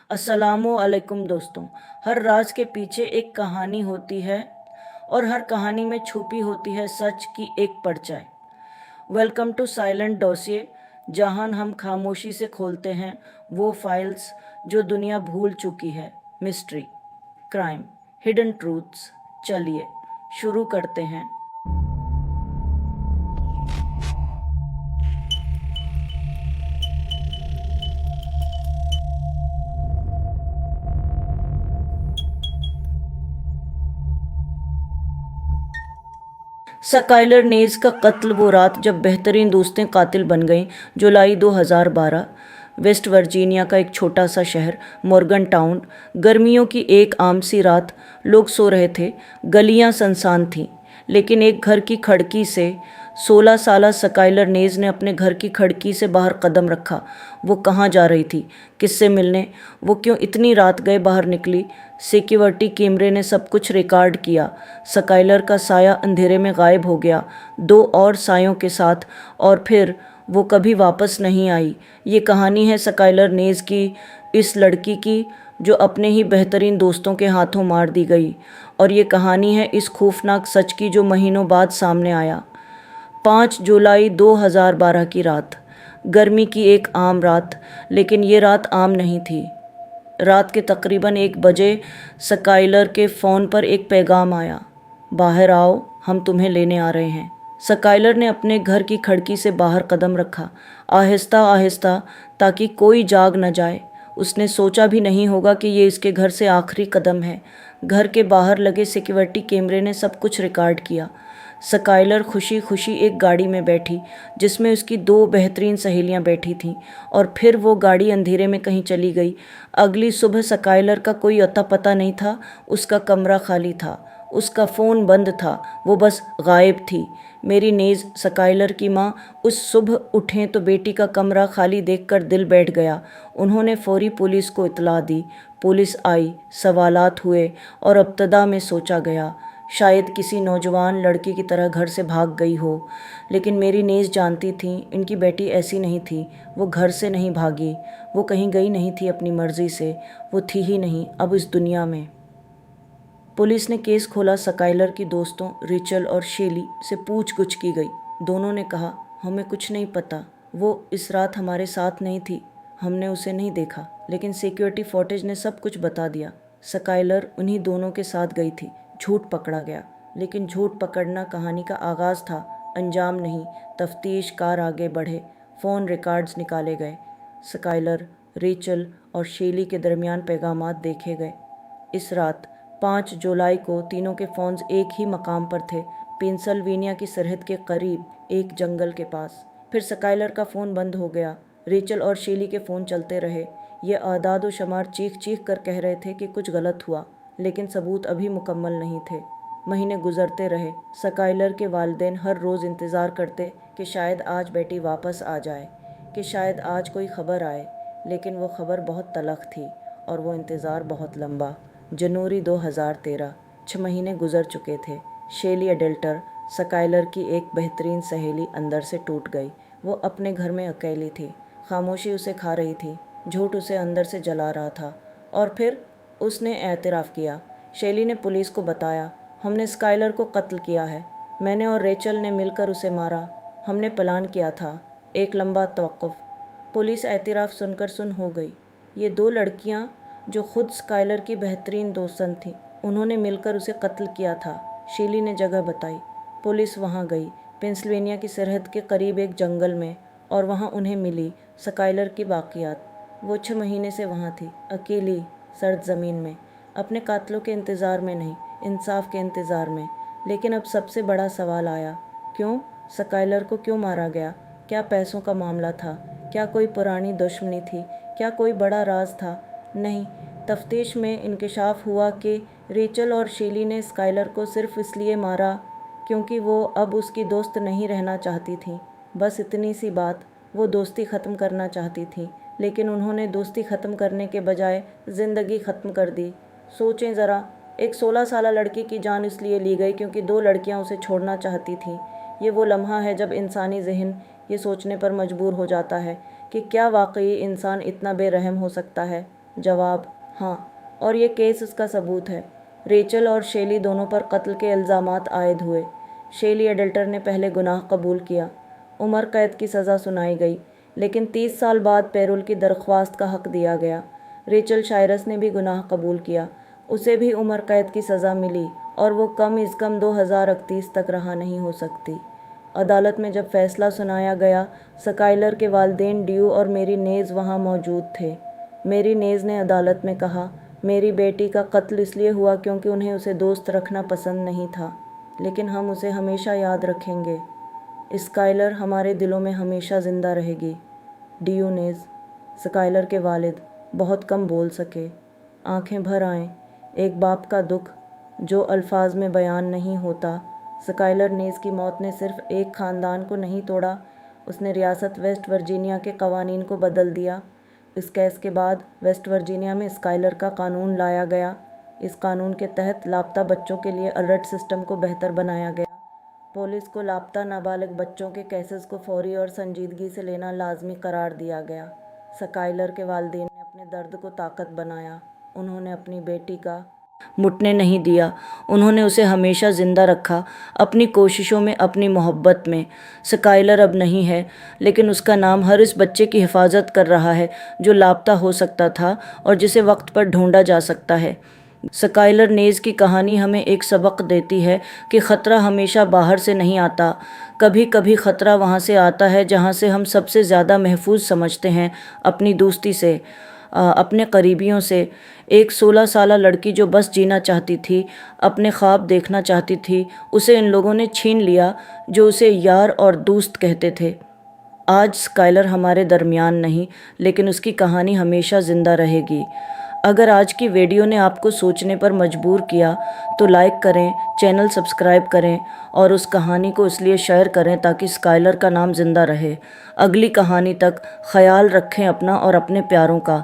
अस्सलामु अलैकुम दोस्तों। हर राज के पीछे एक कहानी होती है और हर कहानी में छुपी होती है सच की एक परछाई। वेलकम टू साइलेंट डॉसिए, जहां हम खामोशी से खोलते हैं वो फाइल्स जो दुनिया भूल चुकी है। Mystery, crime, hidden truths. चलिए शुरू करते हैं। स्काइलर नेज का कत्ल वो रात जब बेहतरीन दोस्तें कातिल बन गईं। जुलाई 2012, वेस्ट वर्जीनिया का एक छोटा सा शहर मॉर्गन टाउन। गर्मियों की एक आम सी रात, लोग सो रहे थे, गलियां सुनसान थीं, लेकिन एक घर की खिड़की से 16 साला स्काइलर नेज ने अपने घर की खिड़की से बाहर कदम रखा। वो कहाँ जा रही थी? किससे मिलने? वो क्यों इतनी रात गए बाहर निकली? सिक्योरिटी कैमरे ने सब कुछ रिकॉर्ड किया। स्काइलर का साया अंधेरे में गायब हो गया, दो और सायों के साथ, और फिर वो कभी वापस नहीं आई। ये कहानी है स्काइलर नेज की, इस लड़की की जो अपने ही बेहतरीन दोस्तों के हाथों मार दी गई। और ये कहानी है इस खौफनाक सच की जो महीनों बाद सामने आया। 5 जुलाई 2012 की रात, गर्मी की एक आम रात, लेकिन ये रात आम नहीं थी। रात के तकरीबन 1 बजे स्काइलर के फ़ोन पर एक पैगाम आया, बाहर आओ, हम तुम्हें लेने आ रहे हैं। स्काइलर ने अपने घर की खिड़की से बाहर कदम रखा, आहिस्ता आहिस्ता, ताकि कोई जाग न जाए। उसने सोचा भी नहीं होगा कि ये इसके घर से आखिरी कदम है। घर के बाहर लगे सिक्योरिटी कैमरे ने सब कुछ रिकॉर्ड किया। स्काइलर खुशी खुशी एक गाड़ी में बैठी जिसमें उसकी 2 बेहतरीन सहेलियां बैठी थीं, और फिर वो गाड़ी अंधेरे में कहीं चली गई। अगली सुबह स्काइलर का कोई अता पता नहीं था। उसका कमरा खाली था, उसका फ़ोन बंद था, वो बस गायब थी। मेरी नेज़, स्काइलर की माँ, उस सुबह उठें तो बेटी का कमरा खाली देखकर दिल बैठ गया। उन्होंने फौरी पुलिस को इत्तला दी। पुलिस आई, सवालात हुए, और इब्तदा में सोचा गया शायद किसी नौजवान लड़की की तरह घर से भाग गई हो। लेकिन मेरी नेज़ जानती थी इनकी बेटी ऐसी नहीं थी। वो घर से नहीं भागी, वो कहीं गई नहीं थी अपनी मर्ज़ी से, वो थी ही नहीं अब इस दुनिया में। पुलिस ने केस खोला। स्काइलर की दोस्तों रेचल और शेली से पूछ-गुछ की गई। दोनों ने कहा, हमें कुछ नहीं पता, वो इस रात हमारे साथ नहीं थी, हमने उसे नहीं देखा। लेकिन सिक्योरिटी फुटेज ने सब कुछ बता दिया। स्काइलर उन्हीं दोनों के साथ गई थी। झूठ पकड़ा गया, लेकिन झूठ पकड़ना कहानी का आगाज़ था, अंजाम नहीं। तफ्तीश कार आगे बढ़े, फ़ोन रिकॉर्ड्स निकाले गए, स्काइलर, रेचल और शेली के दरमियान पैगामात देखे गए। इस रात 5 जुलाई को तीनों के फ़ोन्स एक ही मकाम पर थे, पेंसिल्वेनिया की सरहद के करीब एक जंगल के पास। फिर स्काइलर का फ़ोन बंद हो गया, रेचल और शेली के फ़ोन चलते रहे। ये आदाद व शुमार चीख चीख कर कह रहे थे कि कुछ गलत हुआ, लेकिन सबूत अभी मुकम्मल नहीं थे। महीने गुजरते रहे। स्काइलर के वालिदैन हर रोज़ इंतज़ार करते कि शायद आज बेटी वापस आ जाए, कि शायद आज कोई ख़बर आए। लेकिन वो ख़बर बहुत तलख़ थी, और वो इंतज़ार बहुत लंबा। जनवरी 2013, 6 महीने गुजर चुके थे। शेली एडल्टर, स्काइलर की एक बेहतरीन सहेली, अंदर से टूट गई। वो अपने घर में अकेली थी, खामोशी उसे खा रही थी, झूठ उसे अंदर से जला रहा था। और फिर उसने एतराफ़ किया। शेली ने पुलिस को बताया, हमने स्काइलर को कत्ल किया है, मैंने और रेचल ने मिलकर उसे मारा, हमने प्लान किया था। एक लंबा तवक़्क़ुफ़। पुलिस एतराफ़ सुनकर सुन हो गई। ये 2 लड़कियां जो खुद स्काइलर की बेहतरीन दोस्तन थीं, उन्होंने मिलकर उसे कत्ल किया था। शेली ने जगह बताई। पुलिस वहां गई, पेंसिल्वेनिया की सरहद के करीब एक जंगल में, और वहां उन्हें मिली स्काइलर की बाक़ियात। वो 6 महीने से वहां थी, अकेली, सर्द ज़मीन में, अपने कातिलों के इंतज़ार में नहीं, इंसाफ के इंतज़ार में। लेकिन अब सबसे बड़ा सवाल आया, क्यों? स्काइलर को क्यों मारा गया? क्या पैसों का मामला था? क्या कोई पुरानी दुश्मनी थी? क्या कोई बड़ा राज था? नहीं, तफ्तीश में इंकशाफ हुआ कि रेचल और शेली ने स्काइलर को सिर्फ इसलिए मारा क्योंकि वो अब उसकी दोस्त नहीं रहना चाहती थी। बस इतनी सी बात, वो दोस्ती ख़त्म करना चाहती थी, लेकिन उन्होंने दोस्ती ख़त्म करने के बजाय ज़िंदगी ख़त्म कर दी। सोचें ज़रा, एक 16 साला लड़की की जान इसलिए ली गई क्योंकि 2 लड़कियां उसे छोड़ना चाहती थीं। ये वो लम्हा है जब इंसानी ज़हन ये सोचने पर मजबूर हो जाता है कि क्या वाकई इंसान इतना बेरहम हो सकता है। जवाब: हाँ, और ये केस उसका सबूत है। रेचल और शेली दोनों पर कत्ल के इल्ज़ामात आयद हुए। शेली एडल्टर ने पहले गुनाह कबूल किया। उम्र कैद की सज़ा सुनाई गई, लेकिन 30 साल बाद पैरोल की दरख्वास्त का हक दिया गया। रेचल शायरस ने भी गुनाह कबूल किया। उसे भी उम्र कैद की सज़ा मिली और वो कम अज़ कम 2031 तक रहा नहीं हो सकती। अदालत में जब फैसला सुनाया गया, स्काइलर के वालिदैन ड्यू और मेरी नेज़ वहाँ मौजूद थे। मेरी नेज़ ने अदालत में कहा, मेरी बेटी का कत्ल इसलिए हुआ क्योंकि उन्हें उसे दोस्त रखना पसंद नहीं था, लेकिन हम उसे हमेशा याद रखेंगे। स्काइलर हमारे दिलों में हमेशा ज़िंदा रहेगी। ड्यू नेज़। स्काइलर के वालिद बहुत कम बोल सके, आंखें भर आएं। एक बाप का दुख जो अल्फाज में बयान नहीं होता। स्काइलर नेज़ की मौत ने सिर्फ एक ख़ानदान को नहीं तोड़ा, उसने रियासत वेस्ट वर्जीनिया के कवानीन को बदल दिया। इस केस के बाद वेस्ट वर्जीनिया में स्काइलर का कानून लाया गया। इस कानून के तहत लापता बच्चों के लिए अलर्ट सिस्टम को बेहतर बनाया गया। पुलिस को लापता नाबालिग बच्चों के केसेस को फौरी और संजीदगी से लेना लाजमी करार दिया गया। स्काइलर के वालिदैन ने अपने दर्द को ताकत बनाया। उन्होंने अपनी बेटी का मुटने नहीं दिया। उन्होंने उसे हमेशा ज़िंदा रखा, अपनी कोशिशों में, अपनी मोहब्बत में। स्काइलर अब नहीं है, लेकिन उसका नाम हर इस बच्चे की हिफाजत कर रहा है जो लापता हो सकता था और जिसे वक्त पर ढूंढा जा सकता है। स्काइलर नेज़ की कहानी हमें एक सबक देती है कि ख़तरा हमेशा बाहर से नहीं आता। कभी कभी ख़तरा वहाँ से आता है जहाँ से हम सबसे ज़्यादा महफूज समझते हैं, अपनी दोस्ती से, अपने करीबियों से। एक 16 साला लड़की जो बस जीना चाहती थी, अपने ख्वाब देखना चाहती थी, उसे इन लोगों ने छीन लिया जो उसे यार और दोस्त कहते थे। आज स्काइलर हमारे दरमियान नहीं, लेकिन उसकी कहानी हमेशा ज़िंदा रहेगी। अगर आज की वीडियो ने आपको सोचने पर मजबूर किया तो लाइक करें, चैनल सब्सक्राइब करें और उस कहानी को इसलिए शेयर करें ताकि स्काइलर का नाम ज़िंदा रहे। अगली कहानी तक ख्याल रखें अपना और अपने प्यारों का।